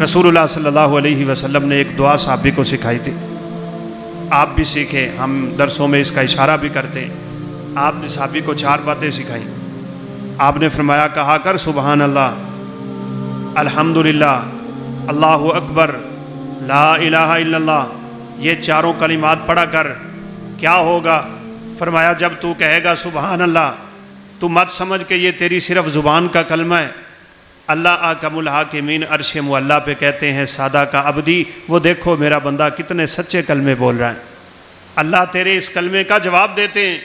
रसूलुल्लाह सल्लल्लाहु अलैहि वसल्लम ने एक दुआ साहबी को सिखाई थी। आप भी सीखें, हम दरसों में इसका इशारा भी करते हैं। आपने साहबी को 4 बातें सिखाई। आपने फरमाया, कहा कर सुबहान अल्लाह, अल्हम्दुलिल्लाह, अल्लाहु अकबर, ला इलाहा इल्लल्लाह। ये चारों कलिमात पढ़ा कर। क्या होगा? फरमाया, जब तू कहेगा सुबहान अल्लाह, तू मत समझ के ये तेरी सिर्फ ज़ुबान का कलमा है। अल्लाह अहकमुल हाकिमीन अर्श मुअल्ला पे कहते हैं, सादा का अबदी, वो देखो मेरा बंदा कितने सच्चे कलमे बोल रहा है। अल्लाह तेरे इस कलमे का जवाब देते हैं।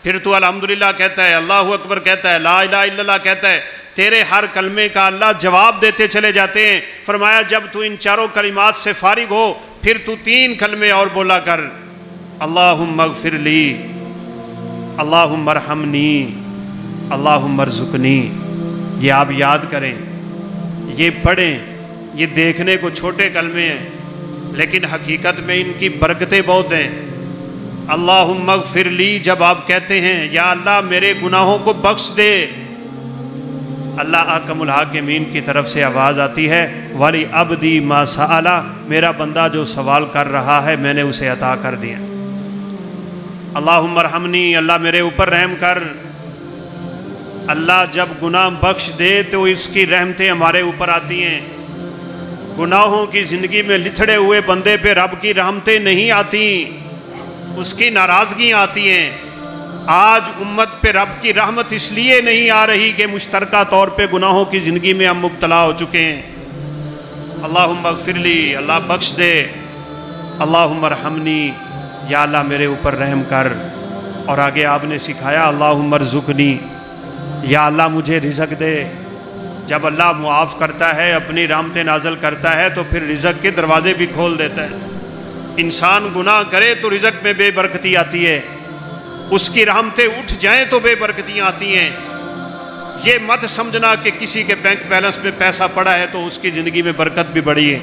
फिर तू अल्हम्दुलिल्लाह कहता है, अल्लाहु अकबर कहता है, ला इलाहा इल्लल्लाह कहता है, तेरे हर कलमे का अल्लाह जवाब देते चले जाते हैं। फरमाया, जब तू इन चारों कलिमात से फारिग हो, फिर तू 3 कलमे और बोला कर, अल्लाहुम्मा अगफिरली, अल्लाहुम्मा अरहमनी, अल्लाहुम्मा अर्जुकनी। ये आप याद करें, ये पढ़ें। ये देखने को छोटे कलमे हैं, लेकिन हकीकत में इनकी बरकतें बहुत हैं। अल्लाहुम्मा अगफिरली जब आप कहते हैं, या अल्लाह मेरे गुनाहों को बख्श दे, अल्लाह अहकमुल हाकिमीन की तरफ से आवाज़ आती है, वाली अब्दी मा सअला, मेरा बंदा जो सवाल कर रहा है मैंने उसे अता कर दिया। अल्लाहुम्मा अरहमनी, अल्लाह मेरे ऊपर रहम कर। अल्लाह जब गुनाह बख्श दे तो इसकी रहमतें हमारे ऊपर आती हैं। गुनाहों की ज़िंदगी में लिथड़े हुए बंदे पे रब की रहमतें नहीं आती, उसकी नाराज़गियाँ आती हैं। आज उम्मत पे रब की रहमत इसलिए नहीं आ रही कि मुश्तरका तौर पे गुनाहों की ज़िंदगी में हम मुब्तला हो चुके हैं। अल्लाहुम्मा अगफिरली, अल्लाह बख्श दे। अल्लाहुम्मा अरहमनी, या अल्लाह मेरे ऊपर रहम कर। और आगे आपने सिखाया, अल्लाहुम्मा अर्जुकनी, या अल्लाह मुझे रिज़्क़ दे। जब अल्लाह मुआफ़ करता है, अपनी रहमतें नाज़िल करता है, तो फिर रिज़्क़ के दरवाज़े भी खोल देता है। इंसान गुनाह करे तो रिज़्क़ में बेबरकती आती है, उसकी रहमतें उठ जाएं तो बेबरकतियाँ आती हैं। ये मत समझना कि किसी के बैंक बैलेंस में पैसा पड़ा है तो उसकी ज़िंदगी में बरकत भी बढ़ी है।